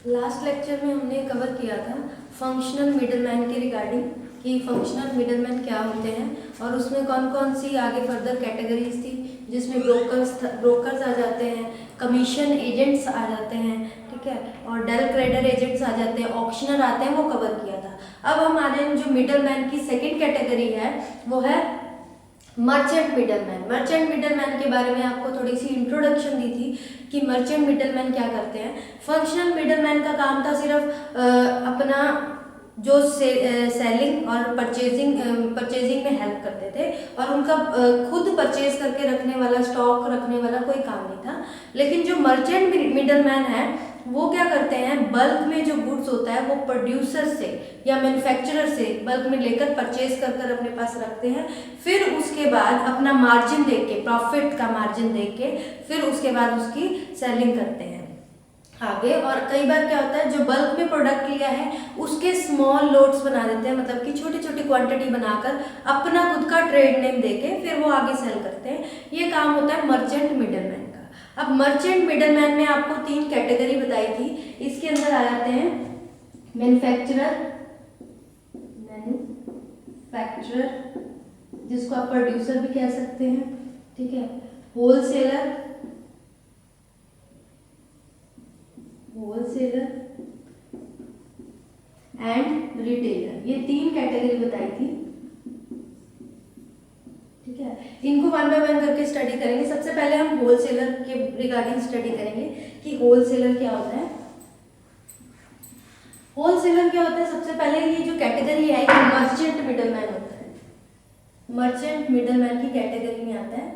Last lecture में हमने cover किया था फंक्शनल मिडलमैन के रिगार्डिंग कि फंक्शनल मिडलमैन क्या होते हैं और उसमें कौन कौन सी आगे फर्दर कैटेगरीज थी, जिसमें ब्रोकर्स आ जाते हैं, कमीशन एजेंट्स आ जाते हैं, ठीक है, और डेल क्रेडर एजेंट्स आ जाते हैं, ऑक्शनर आते हैं, वो कवर किया था। अब हम आ रहे हैं जो मिडलमैन की सेकेंड कैटेगरी है वो है मर्चेंट मिडलमैन। मर्चेंट मिडलमैन के बारे में आपको थोड़ी सी इंट्रोडक्शन दी थी कि मर्चेंट मिडलमैन क्या करते हैं। फंक्शनल मिडलमैन का काम था सिर्फ अपना जो सेलिंग और परचेजिंग में हेल्प करते थे और उनका खुद परचेज करके रखने वाला, स्टॉक रखने वाला कोई काम नहीं था। लेकिन जो मर्चेंट मिडलमैन है वो क्या करते हैं, बल्क में जो गुड्स होता है वो प्रोड्यूसर से या मैन्युफैक्चरर से बल्क में लेकर परचेज कर कर अपने पास रखते हैं, फिर उसके बाद अपना मार्जिन देख के, प्रॉफिट का मार्जिन देख के फिर उसके बाद उसकी सेलिंग करते हैं आगे। और कई बार क्या होता है, जो बल्क में प्रोडक्ट लिया है उसके स्मॉल लोट्स बना देते हैं, मतलब कि छोटी छोटी क्वांटिटी बनाकर अपना खुद का ट्रेड नेम देके फिर वो आगे सेल करते हैं। ये काम होता है मर्चेंट मिडलमैन का। अब मर्चेंट मिडलमैन में आपको 3 कैटेगरी बताई थी, इसके अंदर आ जाते हैं मैन्युफैक्चरर, जिसको आप प्रोड्यूसर भी कह सकते हैं, ठीक है, होलसेलर एंड रिटेलर। ये 3 कैटेगरी बताई थी, ठीक है। इनको वन बाय वन करके स्टडी करेंगे। सबसे पहले हम होलसेलर के रिगार्डिंग स्टडी करेंगे कि होलसेलर क्या होता है। होलसेलर क्या होता है, सबसे पहले ये जो कैटेगरी है ये मर्चेंट मिडलमैन होता है। मर्चेंट मिडलमैन की कैटेगरी में आता है।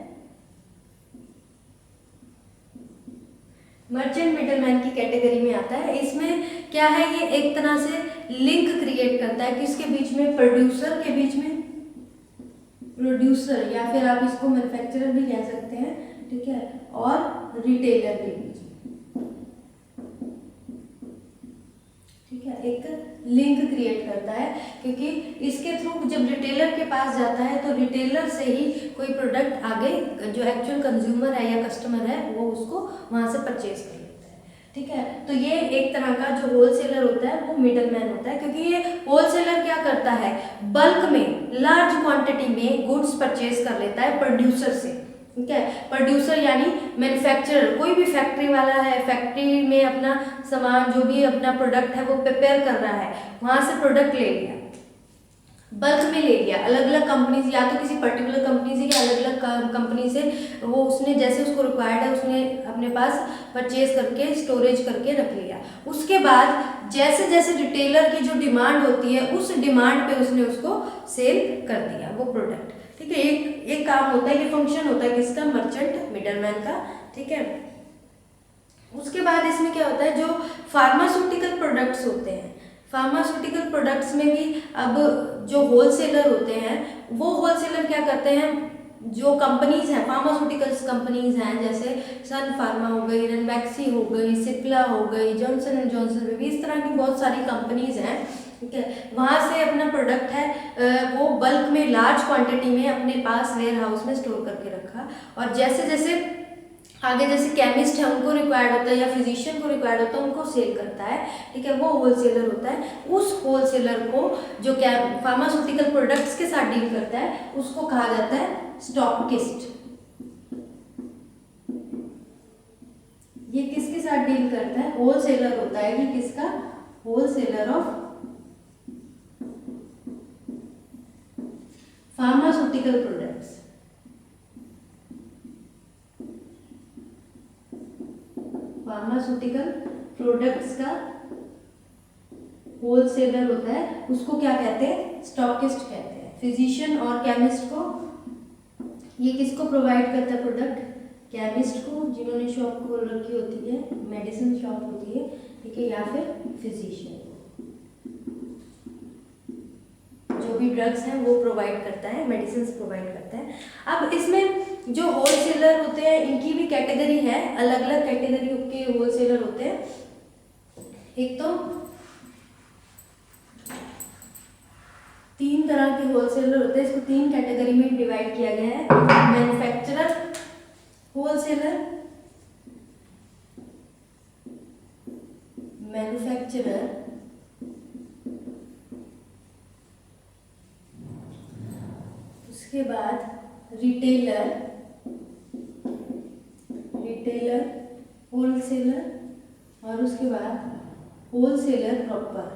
मर्चेंट मिडलमैन की कैटेगरी में आता है। इसमें क्या है, ये एक तरह से लिंक क्रिएट करता है किसके बीच में, प्रोड्यूसर के बीच में, प्रोड्यूसर या फिर आप इसको मैन्युफैक्चरर भी कह सकते हैं, ठीक है, और रिटेलर के बीच में, ठीक है, एक लिंक क्रिएट करता है। क्योंकि इसके थ्रू जब रिटेलर के पास जाता है तो रिटेलर से ही कोई प्रोडक्ट आगे जो एक्चुअल कंज्यूमर है या कस्टमर है वो उसको वहां से परचेज कर लेता है, ठीक है। तो ये एक तरह का जो होलसेलर होता है वो मिडलमैन होता है, क्योंकि ये होलसेलर क्या करता है, बल्क में लार्ज क्वांटिटी में गुड्स परचेज कर लेता है प्रोड्यूसर से, ठीक है। प्रोड्यूसर यानी मैन्युफैक्चरर, कोई भी फैक्ट्री वाला है, फैक्ट्री में अपना सामान जो भी अपना प्रोडक्ट है वो प्रिपेयर कर रहा है, वहां से प्रोडक्ट ले लिया, बल्क में ले लिया, अलग अलग कंपनी या तो किसी पर्टिकुलर कंपनी से या अलग अलग कंपनी से वो उसने जैसे उसको रिक्वायर्ड है उसने अपने पास परचेज करके स्टोरेज करके रख लिया। उसके बाद जैसे जैसे रिटेलर की जो डिमांड होती है उस डिमांड पे उसने उसको सेल कर दिया वो प्रोडक्ट, ठीक है। एक काम होता है, ये फंक्शन होता है किसका, मर्चेंट मिडलमैन का, ठीक है। उसके बाद इसमें क्या होता है, जो फार्मास्यूटिकल प्रोडक्ट्स होते हैं, फार्मास्यूटिकल प्रोडक्ट्स में भी अब जो होलसेलर होते हैं वो होलसेलर क्या करते हैं, जो कंपनीज हैं, फार्मास्यूटिकल्स कंपनीज हैं, जैसे सन फार्मा हो गई, रेनबैक्सी हो गई, सिप्ला हो गई, जॉनसन एंड जॉनसन में भी, इस तरह की बहुत सारी कंपनीज हैं, ठीक है। वहाँ से अपना प्रोडक्ट है वो बल्क में लार्ज क्वांटिटी में अपने पास वेयर हाउस में स्टोर करके रखा, और जैसे जैसे आगे जैसे केमिस्ट है उनको रिक्वायर्ड होता है या फिजिशियन को रिक्वायर्ड होता है उनको सेल करता है, ठीक है, वो होलसेलर होता है। उस होलसेलर को जो क्या फार्मास्यूटिकल प्रोडक्ट्स के साथ डील करता है उसको कहा जाता है स्टॉकिस्ट। ये किसके साथ डील करता है, होलसेलर होता है कि किसका, wholesaler of pharmaceutical products. Pharmaceutical products का होलसेलर होता है, उसको क्या कहते हैं, स्टॉकिस्ट कहते हैं। फिजिशियन और केमिस्ट को, ये किसको प्रोवाइड करता है प्रोडक्ट, केमिस्ट को, जिन्होंने शॉप खोल रखी होती है, मेडिसिन शॉप होती है, ठीक है, या फिर फिजिशियन जो भी ड्रग्स हैं वो प्रोवाइड करता है, मेडिसिन प्रोवाइड करता है। अब इसमें जो होलसेलर होते हैं इनकी भी कैटेगरी है, अलग अलग कैटेगरी के होलसेलर होते हैं। एक तो 3 तरह के होलसेलर होते हैं, इसको 3 कैटेगरी में डिवाइड किया गया है, मैन्युफैक्चरर होलसेलर, मैन्युफैक्चरर, उसके बाद रिटेलर, होलसेलर, और उसके बाद होलसेलर प्रॉपर।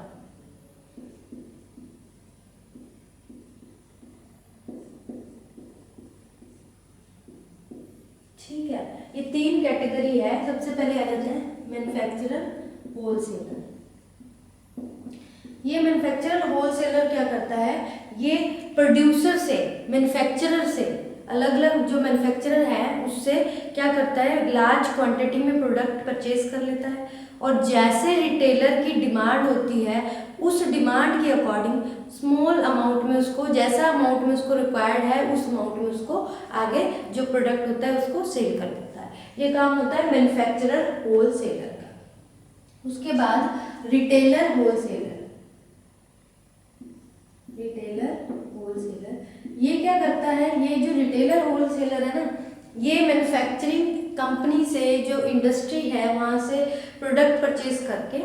ठीक है, ये 3 कैटेगरी है। सबसे पहले आ जाते हैं मैन्युफैक्चरर, होलसेलर। ये मैन्युफैक्चरर होलसेलर क्या करता है, ये प्रोड्यूसर से, मैन्युफैक्चरर से, अलग अलग जो मैन्युफैक्चरर है उससे क्या करता है, लार्ज क्वांटिटी में प्रोडक्ट परचेज कर लेता है, और जैसे रिटेलर की डिमांड होती है उस डिमांड के अकॉर्डिंग स्मॉल अमाउंट में उसको, जैसा अमाउंट में उसको रिक्वायर्ड है उस अमाउंट में उसको आगे जो प्रोडक्ट होता है उसको सेल कर देता है। ये काम होता है मैन्युफैक्चरर होलसेलर का। उसके बाद रिटेलर होलसेलर, ये क्या करता है, ये जो रिटेलर होलसेलर है ना, ये मैन्युफैक्चरिंग कंपनी से, जो इंडस्ट्री है वहाँ से प्रोडक्ट परचेज करके,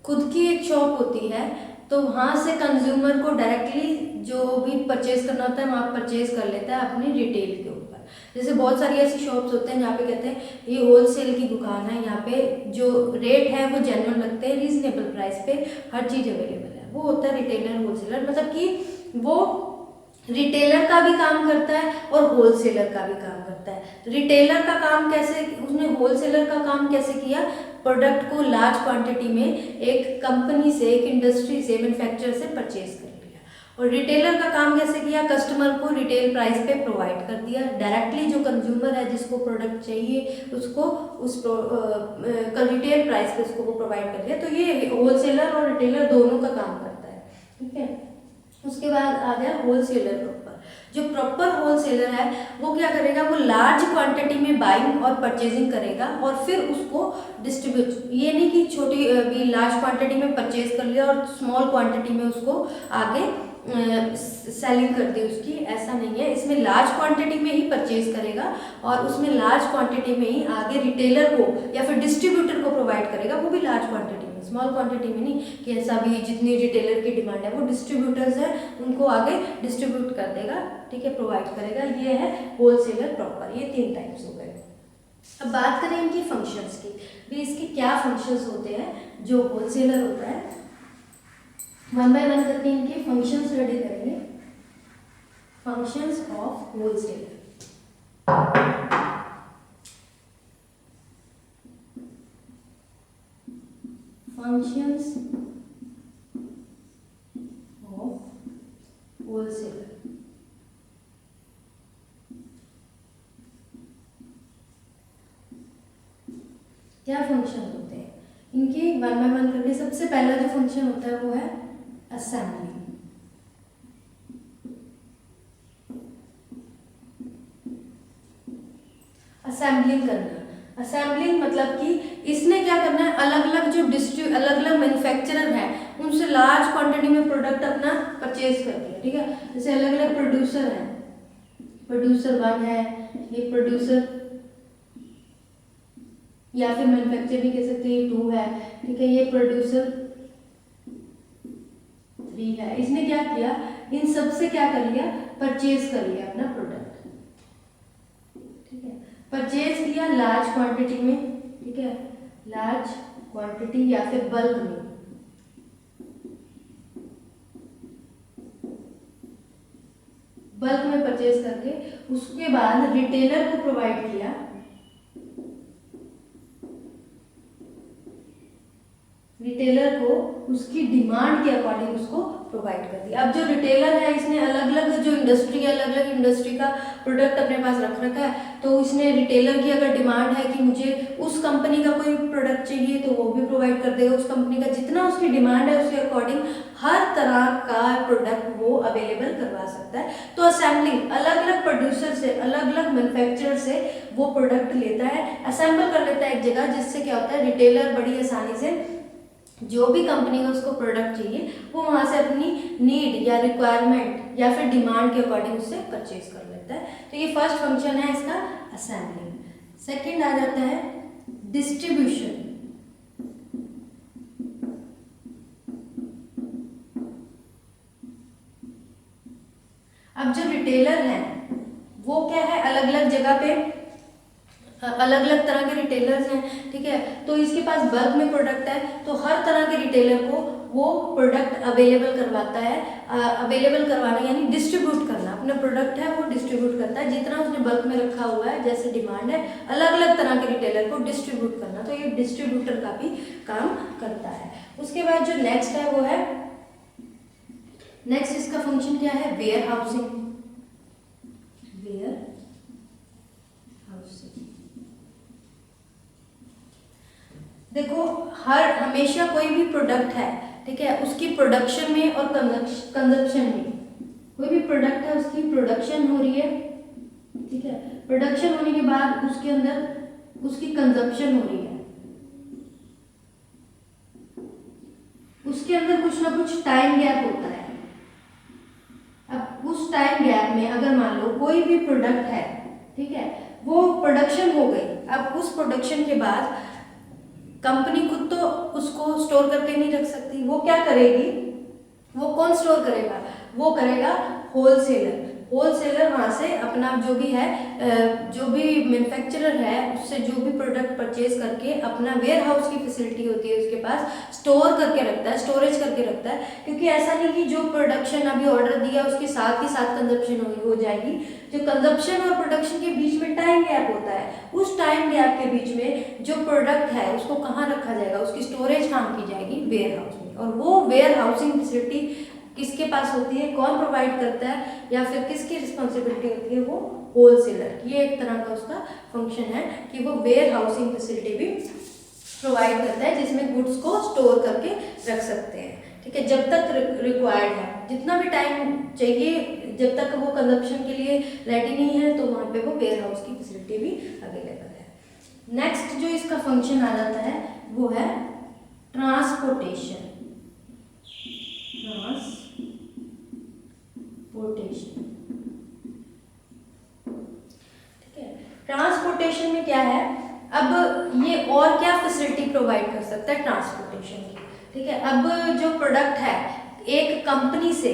खुद की एक शॉप होती है तो वहाँ से कंज्यूमर को डायरेक्टली जो भी परचेज करना होता है वहाँ परचेज कर लेता है अपनी रिटेल के ऊपर। जैसे बहुत सारी ऐसी शॉप्स होते हैं जहाँ पे कहते हैं ये होलसेल की दुकान है, यहाँ पे जो रेट है वो जेन्युइन लगते हैं, रीजनेबल प्राइस पे हर चीज़ अवेलेबल है, वो होता है रिटेलर होलसेलर। मतलब कि वो रिटेलर का भी काम करता है और होलसेलर का भी काम करता है। रिटेलर का काम कैसे, उसने होलसेलर का काम कैसे किया, प्रोडक्ट को लार्ज क्वांटिटी में एक कंपनी से, एक इंडस्ट्री से, मैन्युफैक्चरर से परचेज कर लिया। और रिटेलर का काम कैसे किया, कस्टमर को रिटेल प्राइस पे प्रोवाइड कर दिया, डायरेक्टली जो कंज्यूमर है जिसको प्रोडक्ट चाहिए उसको उस रिटेल प्राइस पे उसको वो प्रोवाइड कर दिया। तो ये होलसेलर और रिटेलर दोनों का काम करता है। ठीक है, उसके बाद आ गया होलसेलर प्रॉपर। जो प्रॉपर होलसेलर है वो क्या करेगा, वो लार्ज क्वांटिटी में बाइंग और परचेजिंग करेगा और फिर उसको डिस्ट्रीब्यूट, ये नहीं कि छोटी भी लार्ज क्वांटिटी में परचेज कर लिया और स्मॉल क्वांटिटी में उसको आगे सेलिंग कर दी उसकी, ऐसा नहीं है। इसमें लार्ज क्वांटिटी में ही परचेज करेगा और उसमें लार्ज क्वांटिटी में ही आगे रिटेलर को या फिर डिस्ट्रीब्यूटर को प्रोवाइड करेगा, वो भी लार्ज क्वांटिटी में, स्मॉल क्वांटिटी में नहीं कि ऐसा भी जितनी रिटेलर की डिमांड है वो डिस्ट्रीब्यूटर्स है उनको आगे डिस्ट्रीब्यूट कर देगा। ठीक है, प्रोवाइड करेगा। ये है होलसेलर प्रॉपर। ये 3 टाइप्स हो गए। अब बात करें इनकी फंक्शंस की, भी इसके क्या फंक्शंस होते हैं। जो होलसेलर होता है, 1 बाय 1 करके इनके फंक्शन स्टडी करेंगे। Functions of wholesaler. Functions of wholesaler. क्या फंक्शन होते हैं इनके, 1 बाय 1 करके। सबसे पहला जो फंक्शन होता है वो है असेंबली। असेंबलिंग करना। असेंबलिंग मतलब कि इसने क्या करना है, अलग अलग जो अलग अलग मैन्युफैक्चरर है उनसे लार्ज क्वांटिटी में प्रोडक्ट अपना परचेज कर दिया। ठीक है, जैसे अलग अलग प्रोड्यूसर है, प्रोड्यूसर 1 है, ये प्रोड्यूसर या फिर मैन्युफैक्चर भी कह सकते हैं 2 है। ठीक है, ये प्रोड्यूसर 3 है। इसने क्या किया, इन सब से क्या कर लिया, परचेज कर लिया अपना प्रोडक्ट। ठीक है, परचेज किया लार्ज क्वांटिटी में। ठीक है, लार्ज क्वांटिटी या फिर बल्क में। बल्क में परचेज करके उसके बाद रिटेलर को प्रोवाइड किया। रिटेलर को उसकी डिमांड के अकॉर्डिंग उसको प्रोवाइड कर दिया। अब जो रिटेलर है इसने अलग अलग जो इंडस्ट्री है, अलग अलग इंडस्ट्री का प्रोडक्ट अपने पास रख रखा है, तो इसने रिटेलर की अगर डिमांड है कि मुझे उस कंपनी का कोई प्रोडक्ट चाहिए तो वो भी प्रोवाइड कर देगा। उस कंपनी का जितना उसकी डिमांड है उसके अकॉर्डिंग हर तरह का प्रोडक्ट वो अवेलेबल करवा सकता है। तो असेंबलिंग, अलग अलग प्रोड्यूसर से, अलग अलग मैन्युफैक्चरर से वो प्रोडक्ट लेता है, असेंबल कर लेता है एक जगह, जिससे क्या होता है रिटेलर बड़ी आसानी से जो भी कंपनी का उसको प्रोडक्ट चाहिए वो वहाँ से अपनी नीड या रिक्वायरमेंट या फिर डिमांड के अकॉर्डिंग उससे परचेज कर लेता है। तो ये फर्स्ट फंक्शन है इसका असेंबलिंग। सेकंड आ जाता है डिस्ट्रीब्यूशन। अब जो रिटेलर हैं वो क्या है, अलग अलग जगह पे अलग अलग तरह के रिटेलर्स हैं, ठीक है। तो इसके पास बल्क में प्रोडक्ट है, तो हर तरह के रिटेलर को वो प्रोडक्ट अवेलेबल करवाता है। अवेलेबल करवाना यानी डिस्ट्रीब्यूट करना, अपना प्रोडक्ट है वो डिस्ट्रीब्यूट करता है, जितना उसने बल्क में रखा हुआ है जैसे डिमांड है, अलग अलग तरह के रिटेलर को डिस्ट्रीब्यूट करना, तो ये डिस्ट्रीब्यूटर का भी काम करता है। उसके बाद जो नेक्स्ट है वो है, नेक्स्ट इसका फंक्शन क्या है, वेयर हाउसिंग। वेयर हाउसिंग, देखो हमेशा कोई भी प्रोडक्ट है, ठीक है, उसकी प्रोडक्शन में और कंजप्शन में, कोई भी प्रोडक्ट है उसकी प्रोडक्शन हो रही है, ठीक है, प्रोडक्शन होने के बाद उसके अंदर उसकी कंजप्शन हो रही है, उसके अंदर कुछ ना कुछ टाइम गैप होता है। अब उस टाइम गैप में अगर मान लो कोई भी प्रोडक्ट है, ठीक है, वो प्रोडक्शन हो गई, अब उस प्रोडक्शन के बाद कंपनी खुद तो उसको स्टोर करके नहीं रख सकती, वो क्या करेगी, वो कौन स्टोर करेगा, वो करेगा होलसेलर। होलसेलर वहाँ से अपना जो भी है, जो भी मैन्युफैक्चरर है उससे जो भी प्रोडक्ट परचेज करके अपना वेयर हाउस की फैसिलिटी होती है उसके पास, स्टोर करके रखता है, स्टोरेज करके रखता है। क्योंकि ऐसा नहीं कि जो प्रोडक्शन अभी ऑर्डर दिया उसके साथ ही साथ कंजप्शन हो जाएगी, जो कंजप्शन और प्रोडक्शन के बीच में टाइम गैप होता है, उस टाइम गैप के बीच में जो प्रोडक्ट है उसको कहाँ रखा जाएगा, उसकी स्टोरेज कहाँ की जाएगी, वेयर हाउस में। और वो वेयर हाउसिंग फैसिलिटी किसके पास होती है, कौन प्रोवाइड करता है, या फिर किसकी रिस्पॉन्सिबिलिटी होती है, वो होलसेलर की। ये एक तरह का उसका फंक्शन है कि वो वेयर हाउसिंग फैसिलिटी भी प्रोवाइड करता है, जिसमें गुड्स को स्टोर करके रख सकते हैं, ठीक है, जब तक रिक्वायर्ड है, जितना भी टाइम चाहिए, जब तक वो कंजप्शन के लिए रेडी नहीं है तो वहाँ पे वो वेयर हाउस की फैसिलिटी भी अवेलेबल है। नेक्स्ट जो इसका फंक्शन आ जाता है वो है ट्रांसपोर्टेशन। ठीक है, ट्रांसपोर्टेशन में क्या है, अब ये और क्या फैसिलिटी प्रोवाइड कर सकता है ट्रांसपोर्टेशन की, ठीक है। अब जो प्रोडक्ट है एक कंपनी से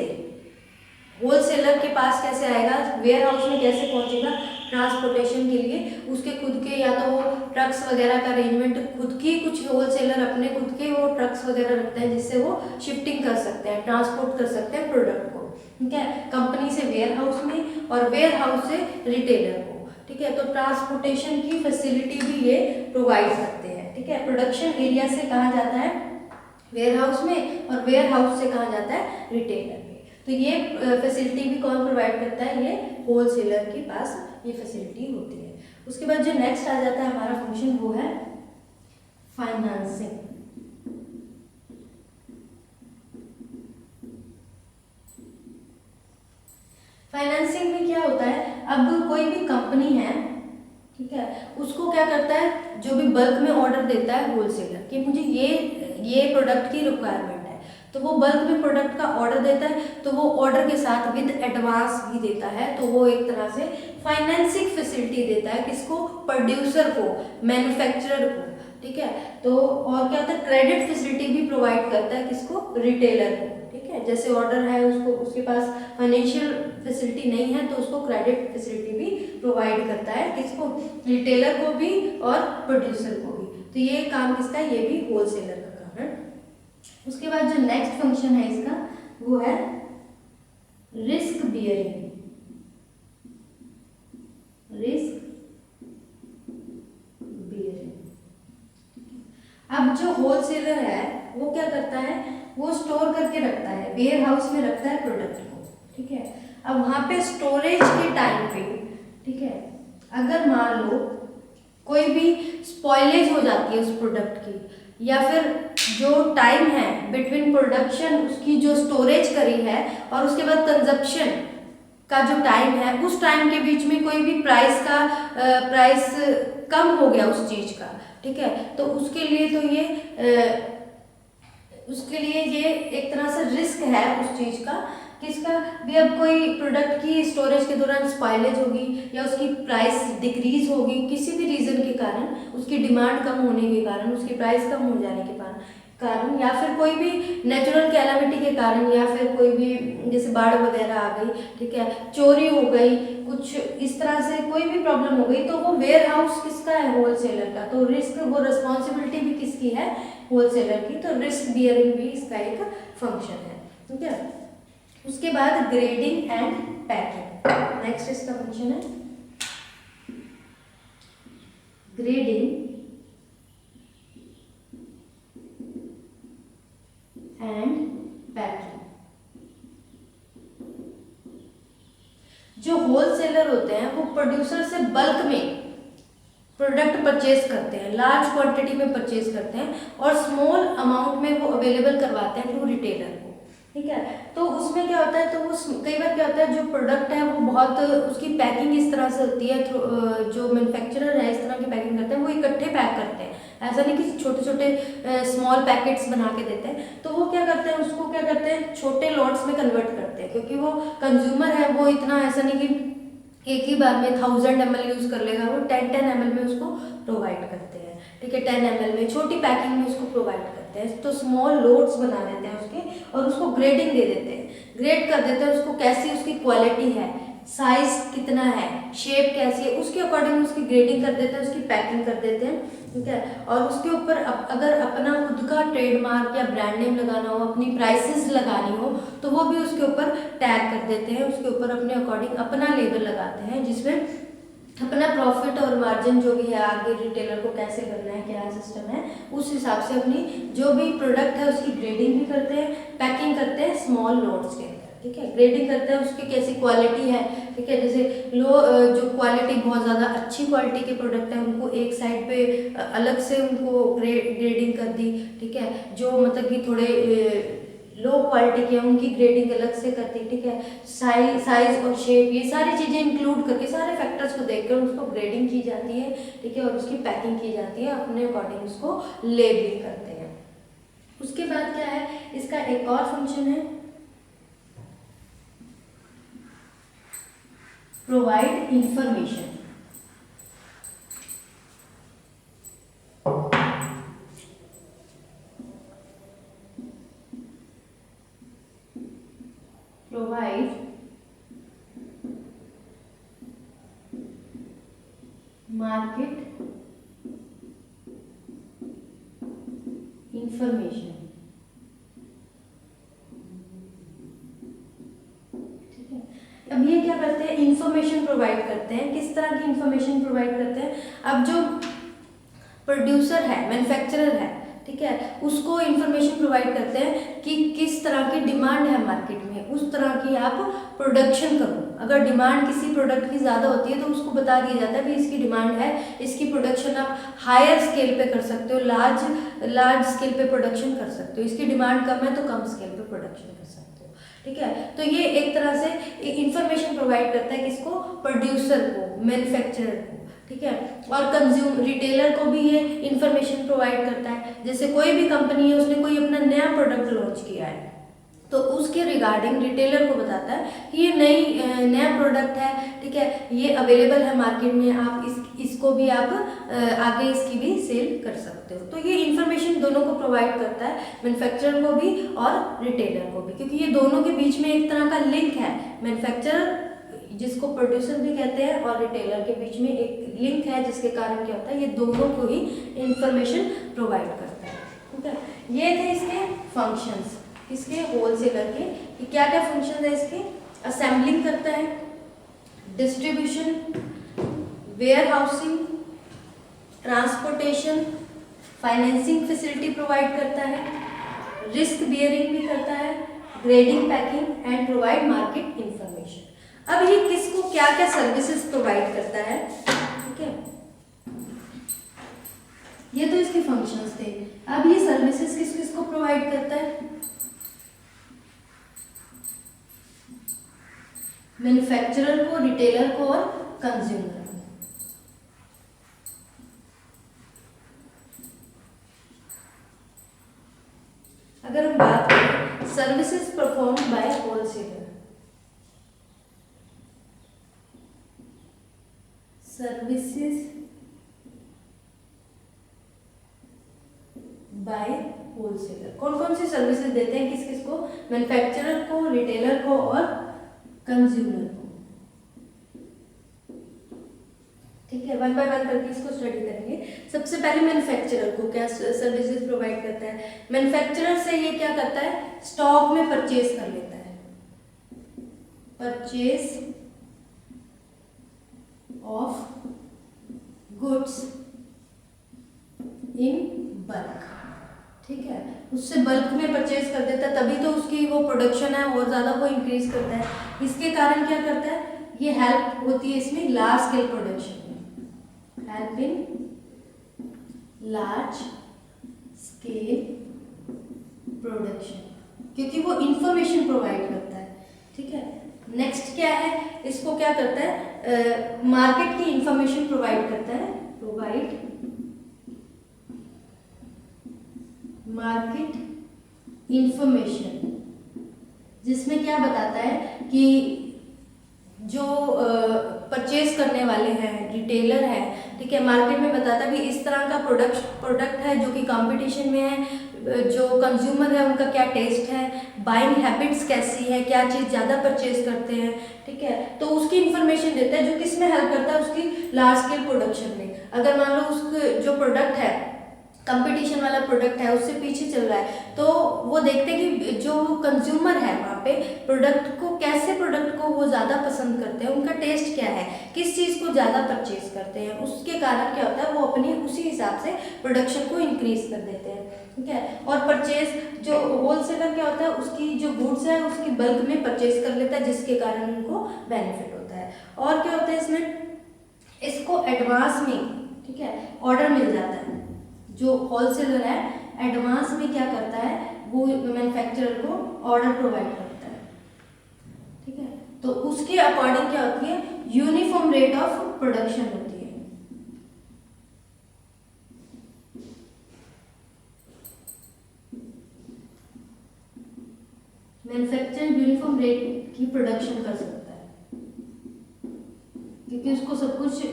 होलसेलर के पास कैसे आएगा, वेयर हाउस में कैसे पहुंचेगा, ट्रांसपोर्टेशन के लिए उसके खुद के या तो वो ट्रक्स वगैरह का अरेंजमेंट, खुद की कुछ होलसेलर अपने खुद के वो ट्रक्स वगैरह रखते हैं जिससे वो शिफ्टिंग कर सकते हैं, ट्रांसपोर्ट कर सकते हैं प्रोडक्ट को, ठीक है, कंपनी से वेयर हाउस में और वेयर हाउस से रिटेलर को, ठीक है। तो ट्रांसपोर्टेशन की फैसिलिटी भी ये प्रोवाइड करते हैं, ठीक है। प्रोडक्शन एरिया से कहाँ जाता है, वेयर हाउस में, और वेयर हाउस से कहाँ जाता है, रिटेलर में। तो ये फैसिलिटी भी कौन प्रोवाइड करता है, ये होलसेलर के पास ये फैसिलिटी होती है। उसके बाद जो नेक्स्ट आ जाता है हमारा फंक्शन वो है फाइनेंसिंग। फाइनेंसिंग में क्या होता है, अब कोई भी कंपनी है, ठीक है, उसको क्या करता है, जो भी बल्क में ऑर्डर देता है होलसेलर कि मुझे ये प्रोडक्ट की रिक्वायरमेंट है, तो वो बल्क में प्रोडक्ट का ऑर्डर देता है, तो वो ऑर्डर के साथ विद एडवांस भी देता है, तो वो एक तरह से फाइनेंसिंग फैसिलिटी देता है, किसको, प्रोड्यूसर को, मैन्युफैक्चरर को, ठीक है। तो और क्या होता है, क्रेडिट फैसिलिटी भी प्रोवाइड करता है, किसको, रिटेलर को, ठीक है। जैसे ऑर्डर है उसको, उसके पास फाइनेंशियल फैसिलिटी नहीं है तो उसको क्रेडिट फैसिलिटी भी प्रोवाइड करता है, किसको, रिटेलर को भी और प्रोड्यूसर को भी। तो ये काम किसका है, ये भी होलसेलर का काम है। उसके बाद जो नेक्स्ट फंक्शन है इसका वो है रिस्क बियरिंग। रिस्क बियरिंग, अब जो होलसेलर है वो क्या करता है, वो स्टोर करके रखता है, वेयर हाउस में रखता है प्रोडक्ट को, ठीक है। अब वहाँ पे स्टोरेज के टाइम पे, ठीक है, अगर मान लो कोई भी स्पॉइलेज हो जाती है उस प्रोडक्ट की, या फिर जो टाइम है बिटवीन प्रोडक्शन, उसकी जो स्टोरेज करी है और उसके बाद कंजप्शन का जो टाइम है, उस टाइम के बीच में कोई भी प्राइस कम हो गया उस चीज़ का, ठीक है, तो उसके लिए ये एक तरह से रिस्क है उस चीज़ का, किसका भी। अब कोई प्रोडक्ट की स्टोरेज के दौरान स्पॉइलेज होगी या उसकी प्राइस डिक्रीज होगी किसी भी रीज़न के कारण, उसकी डिमांड कम होने के कारण, उसकी प्राइस कम हो जाने के कारण, कारण या फिर कोई भी नेचुरल कैलामिटी के कारण या फिर कोई भी जैसे बाढ़ वगैरह आ गई, ठीक है, चोरी हो गई, कुछ इस तरह से कोई भी प्रॉब्लम हो गई, तो वो वेयर हाउस किसका है? होलसेलर का। तो रिस्क, वो रिस्पॉन्सिबिलिटी भी किसकी है? होलसेलर की। तो रिस्क बियरिंग भी इसका एक फंक्शन है, ठीक है। उसके बाद ग्रेडिंग एंड पैकिंग, नेक्स्ट इसका फंक्शन है ग्रेडिंग एंड पैकिंग। जो होलसेलर होते हैं वो प्रोड्यूसर से बल्क में प्रोडक्ट परचेज करते हैं, लार्ज क्वांटिटी में परचेज करते हैं और स्मॉल अमाउंट में वो अवेलेबल करवाते हैं टू रिटेलर को, ठीक है। तो उसमें क्या होता है, तो वो कई बार क्या होता है, जो प्रोडक्ट है वो बहुत, उसकी पैकिंग इस तरह से होती है, जो मैन्युफैक्चरर है इस तरह की पैकिंग करते हैं, वो इकट्ठे पैक करते हैं, ऐसा नहीं कि छोटे छोटे स्मॉल पैकेट्स बना के देते हैं। तो वो क्या करते हैं, उसको क्या करते हैं, छोटे लॉट्स में कन्वर्ट करते हैं, क्योंकि वो कंज्यूमर है, वो इतना ऐसा नहीं कि एक ही बार में 1000 ml यूज़ कर लेगा, वो 10 ml में उसको प्रोवाइड करते हैं, ठीक है। 10 ml में छोटी पैकिंग में उसको प्रोवाइड करते हैं। तो स्मॉल लोड्स बना देते हैं उसके और उसको ग्रेडिंग दे देते हैं, ग्रेड कर देते हैं उसको, कैसी उसकी क्वालिटी है, साइज कितना है, शेप कैसी है, उसके अकॉर्डिंग उसकी ग्रेडिंग कर देते हैं, उसकी पैकिंग कर देते हैं, ठीक है। और उसके ऊपर अगर अपना खुद का ट्रेडमार्क या ब्रांड नेम लगाना हो, अपनी प्राइसेस लगानी हो, तो वो भी उसके ऊपर टैग कर देते हैं, उसके ऊपर अपने अकॉर्डिंग अपना लेबल लगाते हैं, जिसमें अपना प्रॉफिट और मार्जिन जो भी है, आगे रिटेलर को कैसे करना है, क्या सिस्टम है, उस हिसाब से अपनी जो भी प्रोडक्ट है उसकी ग्रेडिंग भी करते हैं, पैकिंग करते हैं स्मॉल लोड्स के अंदर, ठीक है। ग्रेडिंग करते हैं उसकी कैसी क्वालिटी है, ठीक है। जैसे जो क्वालिटी बहुत ज़्यादा अच्छी क्वालिटी के प्रोडक्ट है उनको एक साइड पे अलग से उनको ग्रेडिंग कर दी, ठीक है। जो मतलब कि थोड़े लो क्वालिटी के उनकी ग्रेडिंग अलग से करती, ठीक है। साइज और शेप, ये सारी चीज़ें इंक्लूड करके, सारे फैक्टर्स को देखकर उसको ग्रेडिंग की जाती है, ठीक है, और उसकी पैकिंग की जाती है, अपने अकॉर्डिंग उसको लेबलिंग करते हैं। उसके बाद क्या है, इसका एक और फंक्शन है provide information. Provide market information, ठीक है। अब ये क्या करते हैं, इंफॉर्मेशन प्रोवाइड करते हैं। किस तरह की इंफॉर्मेशन प्रोवाइड करते हैं? अब जो प्रोड्यूसर है, मैन्युफैक्चरर है, ठीक है, उसको इन्फॉर्मेशन प्रोवाइड करते हैं कि किस तरह की डिमांड है मार्केट में, उस तरह की आप प्रोडक्शन करो। अगर डिमांड किसी प्रोडक्ट की ज़्यादा होती है तो उसको बता दिया जाता है कि इसकी डिमांड है, इसकी प्रोडक्शन आप हायर स्केल पे कर सकते हो, लार्ज स्केल पे प्रोडक्शन कर सकते हो, इसकी डिमांड कम है तो कम स्केल पे प्रोडक्शन कर सकते हो, ठीक है। तो ये एक तरह से इंफॉर्मेशन प्रोवाइड करता है किसको? प्रोड्यूसर को, मैन्युफैक्चरर को, ठीक है। और रिटेलर को भी ये इंफॉर्मेशन प्रोवाइड करता है। जैसे कोई भी कंपनी है, उसने कोई अपना नया प्रोडक्ट लॉन्च किया है, तो उसके रिगार्डिंग रिटेलर को बताता है कि ये नया प्रोडक्ट है, ठीक है, ये अवेलेबल है मार्केट में, आप इसको भी आप आगे इसकी भी सेल कर सकते हो। तो ये इन्फॉर्मेशन दोनों को प्रोवाइड करता है, मैन्युफैक्चरर को भी और रिटेलर को भी, क्योंकि ये दोनों के बीच में एक तरह का लिंक है। मैन्युफैक्चरर, जिसको प्रोड्यूसर भी कहते हैं, और रिटेलर के बीच में एक लिंक है, जिसके कारण क्या होता है, ये दोनों को ही इंफॉर्मेशन प्रोवाइड करता है, ठीक है। ये थे इसके फंक्शंस, इसके होलसेलर के, कि क्या क्या फंक्शन है इसके। असेंबलिंग करता है, distribution, warehousing, transportation, financing facility provide करता है, रिस्क बियरिंग भी करता है, grading, packing and provide market information. अब ये किसको क्या क्या सर्विसेज प्रोवाइड करता है, ठीक है, ये तो इसके फंक्शंस थे। अब ये सर्विसेज किस किस को प्रोवाइड करता है? मैन्युफैक्चरर को, रिटेलर को और कंज्यूमर को। अगर हम बात करें services perform by wholesaler, services by wholesaler, wholesaler. कौन कौन सी सर्विसेज देते हैं, किस किस को, मैन्युफैक्चरर को, रिटेलर को और कंज्यूमर को। ठीक है, वन बाय वन करके इसको स्टडी करेंगे। सबसे पहले मैन्युफैक्चरर को क्या सर्विसेज प्रोवाइड करता है। मैन्युफैक्चरर से ये क्या करता है, स्टॉक में परचेज कर लेता है, purchase of goods in bulk. ठीक है, उससे बल्क में परचेज कर देता है, तभी तो उसकी वो प्रोडक्शन है और ज़्यादा वो इंक्रीज करता है। इसके कारण क्या करता है, ये हेल्प होती है इसमें लार्ज स्केल प्रोडक्शन में, help in large scale production, क्योंकि वो इंफॉर्मेशन प्रोवाइड करता है। ठीक है, नेक्स्ट क्या है, इसको क्या करता है, मार्केट की इंफॉर्मेशन प्रोवाइड करता है, प्रोवाइड मार्केट इंफॉर्मेशन, जिसमें क्या बताता है कि जो परचेज करने वाले हैं, रिटेलर है, ठीक है, मार्केट में बताता है भी इस तरह का प्रोडक्ट है जो कि कंपटीशन में है, जो कंज्यूमर है उनका क्या टेस्ट है, बाइंग हैबिट्स कैसी है, क्या चीज़ ज़्यादा परचेज करते हैं। ठीक है, तो उसकी इन्फॉर्मेशन देता है, जो किस में हेल्प करता है, उसकी लार्ज स्केल प्रोडक्शन में। अगर मान लो उसका जो प्रोडक्ट है, कंपटीशन वाला प्रोडक्ट है, उससे पीछे चल रहा है, तो वो देखते हैं कि जो कंज्यूमर है वहाँ पे प्रोडक्ट को, कैसे प्रोडक्ट को वो ज़्यादा पसंद करते हैं, उनका टेस्ट क्या है, किस चीज़ को ज़्यादा परचेज करते हैं। उसके कारण क्या होता है, वो अपनी उसी हिसाब से प्रोडक्शन को इंक्रीज कर देते हैं। ठीक है, और परचेज जो होलसेलर क्या होता है, उसकी जो गुड्स है उसकी बल्क में परचेज कर लेता है, जिसके कारण उनको बेनिफिट होता है। और क्या होता है इसमें, इसको एडवांस में, ठीक है, ऑर्डर मिल जाता है। जो होलसेलर है एडवांस में क्या करता है, वो मैन्युफैक्चरर को ऑर्डर प्रोवाइड करता है। ठीक है, तो उसके अकॉर्डिंग क्या होती है, यूनिफॉर्म रेट ऑफ प्रोडक्शन होती है। मैन्युफैक्चरर यूनिफॉर्म रेट की प्रोडक्शन कर सकता है, क्योंकि उसको सब कुछ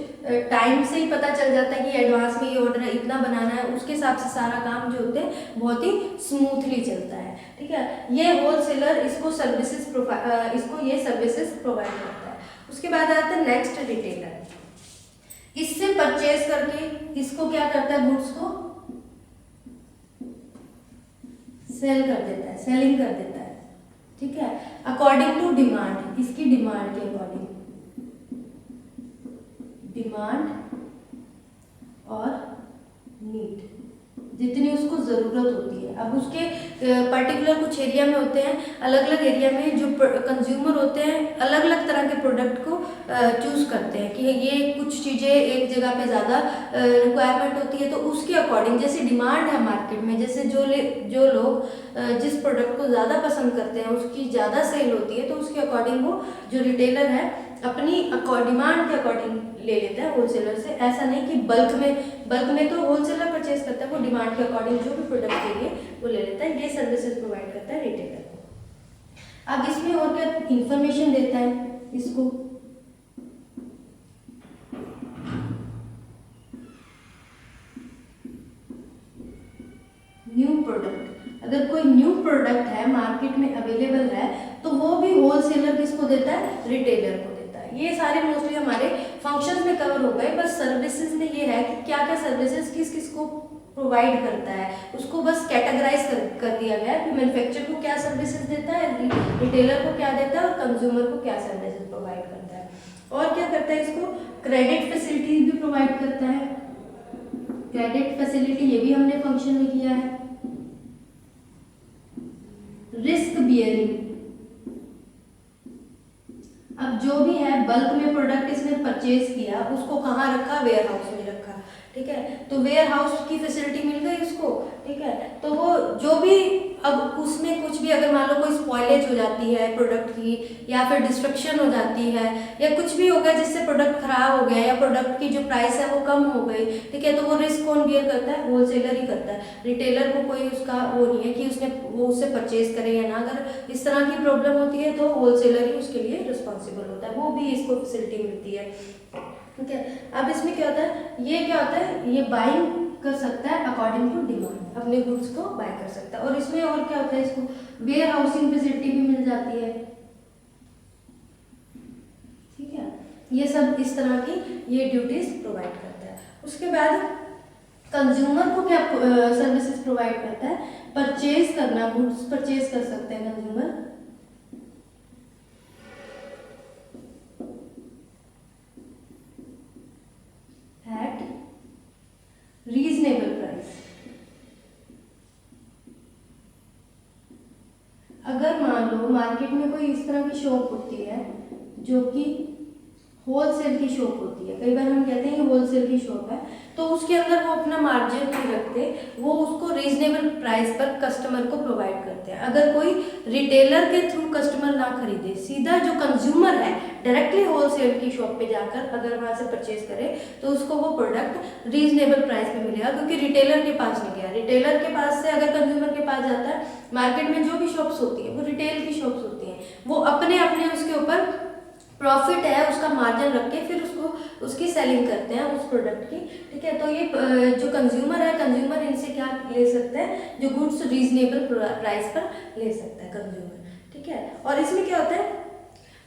टाइम से ही पता चल जाता है कि एडवांस में ये ऑर्डर इतना बनाना है, उसके हिसाब से सारा काम जो होते हैं बहुत ही स्मूथली चलता है। ठीक है, ये होलसेलर इसको ये सर्विसेज प्रोवाइड करता है। उसके बाद आता है नेक्स्ट रिटेलर, इससे परचेज करके इसको क्या करता है, गुड्स को सेल कर देता है, सेलिंग कर देता है। ठीक है, अकॉर्डिंग टू डिमांड, इसकी डिमांड के अकॉर्डिंग, डिमांड और नीड, जितनी उसको ज़रूरत होती है। अब उसके पर्टिकुलर कुछ एरिया में होते हैं, अलग अलग एरिया में जो कंज्यूमर होते हैं अलग अलग तरह के प्रोडक्ट को चूज़ करते हैं कि ये कुछ चीज़ें एक जगह पे ज़्यादा रिक्वायरमेंट होती है, तो उसके अकॉर्डिंग जैसे डिमांड है मार्केट में, जैसे जो लोग जिस प्रोडक्ट को ज़्यादा पसंद करते हैं उसकी ज़्यादा सेल होती है, तो उसके अकॉर्डिंग वो जो रिटेलर है अपनी डिमांड के अकॉर्डिंग ले लेता है होलसेलर से। ऐसा नहीं कि बल्क में तो होलसेलर परचेज करता है, वो डिमांड के अकॉर्डिंग जो भी प्रोडक्ट चाहिए वो ले लेता है। ये सर्विसेज प्रोवाइड करता है रिटेलर को। अब इसमें और क्या इंफॉर्मेशन देता है इसको, न्यू प्रोडक्ट, अगर कोई न्यू प्रोडक्ट है मार्केट में अवेलेबल है तो वो भी होलसेलर किसको देता है, रिटेलर को देता है। ये सारे मोस्टली हमारे फंक्शंस में कवर हो गए। बस सर्विसेज में ये है कि क्या क्या सर्विसेज किस किस को प्रोवाइड करता है, उसको बस कैटेगराइज कर दिया गया है कि मैन्युफैक्चरर को क्या सर्विसेज देता है, रिटेलर को क्या देता है और कंज्यूमर को क्या सर्विसेज प्रोवाइड करता है। और क्या करता है, इसको क्रेडिट फैसिलिटी भी प्रोवाइड करता है। क्रेडिट फैसिलिटी ये भी हमने फंक्शन में किया है। रिस्क बियरिंग, अब जो भी है बल्क में प्रोडक्ट इसने परचेज किया, उसको कहाँ रखा, वेयर हाउस में रखा। ठीक है, तो वेयर हाउस की फैसिलिटी मिल गई उसको। ठीक है, तो वो जो भी, अब उसमें कुछ भी अगर मान लो कोई स्पॉइलेज हो जाती है प्रोडक्ट की, या फिर डिस्ट्रक्शन हो जाती है, या कुछ भी हो गया जिससे प्रोडक्ट खराब हो गया, या प्रोडक्ट की जो प्राइस है वो कम हो गई, ठीक है, तो वो रिस्क कौन बियर करता है, होलसेलर ही करता है। रिटेलर को कोई उसका वो नहीं है कि वो उससे परचेज करे या ना। अगर इस तरह की प्रॉब्लम होती है तो होलसेलर ही उसके लिए रिस्पॉन्सिबल होता है, वो भी इसको फैसिलिटी मिलती है। ठीक है, अब इसमें क्या होता है, ये क्या होता है, ये बाइंग कर सकता है अकॉर्डिंग टू डिमांड, अपने गुड्स को बाय कर सकता है। और इसमें और क्या होता है, इसको वेयर हाउसिंग फैसिलिटी भी मिल जाती है, ठीक है। ये सब इस तरह की ये ड्यूटीज प्रोवाइड करता है। उसके बाद कंज्यूमर को क्या सर्विसेज प्रोवाइड करता है, परचेज करना, गुड्स परचेज कर सकते हैं कंज्यूमर एट रीजनेबल प्राइस। अगर मान लो मार्केट में कोई इस तरह की शॉप होती है जो कि होलसेल की शॉप होती है, कई बार हम कहते हैं कि होलसेल की शॉप है, तो उसके अंदर वो अपना मार्जिन नहीं रखते, वो उसको रीजनेबल प्राइस पर कस्टमर को प्रोवाइड करते हैं। अगर कोई रिटेलर के थ्रू कस्टमर ना खरीदे, सीधा जो कंज्यूमर है डायरेक्टली होलसेल की शॉप पे जाकर अगर वहाँ से परचेज करे, तो उसको वो प्रोडक्ट रीजनेबल प्राइस में मिलेगा, क्योंकि रिटेलर के पास नहीं गया। रिटेलर के पास से अगर कंज्यूमर के पास जाता है, मार्केट में जो भी शॉप्स होती है वो रिटेल की शॉप्स होती हैं, वो अपने अपने उसके ऊपर प्रॉफिट है उसका मार्जिन रख के फिर उसको उसकी सेलिंग करते हैं उस प्रोडक्ट की, ठीक है। तो ये जो कंज्यूमर है, कंज्यूमर इनसे क्या ले सकता है, जो गुड्स रीजनेबल प्राइस पर ले सकता है कंज्यूमर, ठीक है। और इसमें क्या होता है,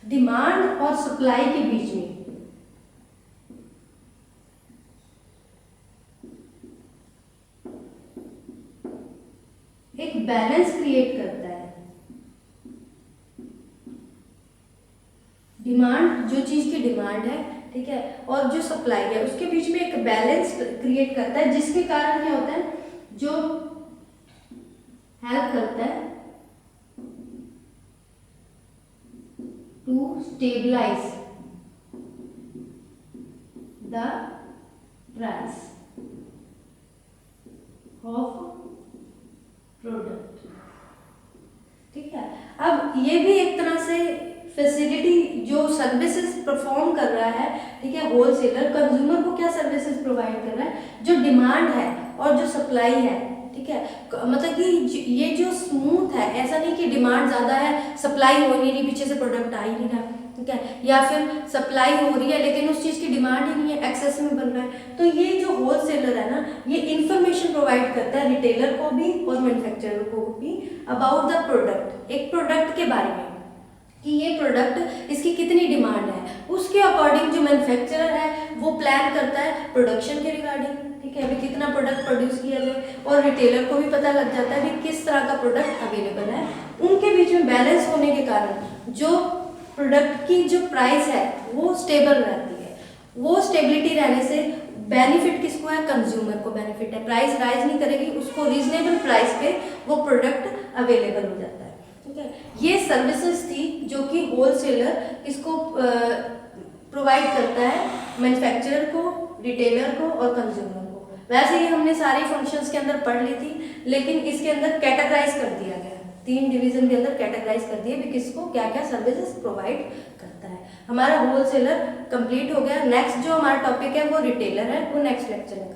डिमांड और सप्लाई के बीच में एक बैलेंस क्रिएट करता है। डिमांड, जो चीज की डिमांड है, ठीक है, और जो सप्लाई है, उसके बीच में एक बैलेंस क्रिएट करता है, जिसके कारण क्या होता है, जो हेल्प करता है to stabilise the price of product, ठीक है। अब ये भी एक तरह से फैसिलिटी जो सर्विसेज परफॉर्म कर रहा है, ठीक है, होलसेलर कंज्यूमर को क्या सर्विसेज प्रोवाइड कर रहा है, जो डिमांड है और जो सप्लाई है, ठीक है। मतलब कि ये जो स्मूथ है, ऐसा नहीं कि डिमांड ज़्यादा है सप्लाई हो नहीं रही, पीछे से प्रोडक्ट आ ही नहीं रहा, ठीक है, या फिर सप्लाई हो रही है लेकिन उस चीज़ की डिमांड ही नहीं है, एक्सेस में बन रहा है। तो ये जो होलसेलर है ना, ये इंफॉर्मेशन प्रोवाइड करता है रिटेलर को भी और मैन्युफैक्चरर को भी अबाउट द प्रोडक्ट, एक प्रोडक्ट के बारे में कि ये प्रोडक्ट इसकी कितनी डिमांड है, उसके अकॉर्डिंग जो मैन्युफैक्चरर है वो प्लान करता है प्रोडक्शन के रिगार्डिंग, ठीक है, अभी कितना प्रोडक्ट प्रोड्यूस किया जाए, और रिटेलर को भी पता लग जाता है कि किस तरह का प्रोडक्ट अवेलेबल है। उनके बीच में बैलेंस होने के कारण जो प्रोडक्ट की जो प्राइस है वो स्टेबल रहती है। वो स्टेबिलिटी रहने से बेनिफिट किसको है, कंज्यूमर को बेनिफिट है, प्राइस राइज नहीं करेगी, उसको रीजनेबल प्राइस पे वो प्रोडक्ट अवेलेबल हो जाता है, ठीक है। ये सर्विसेज थी जो कि होलसेलर इसको प्रोवाइड करता है मैन्युफैक्चरर को, रिटेलर को और कंज्यूमर को। वैसे ही हमने सारी फंक्शंस के अंदर पढ़ ली थी, लेकिन इसके अंदर कैटेगराइज कर दिया गया, 3 डिवीजन के अंदर कैटेगराइज कर दिए भी किसको क्या क्या सर्विसेज प्रोवाइड करता है। हमारा होलसेलर कंप्लीट हो गया। नेक्स्ट जो हमारा टॉपिक है वो रिटेलर है, वो नेक्स्ट लेक्चर में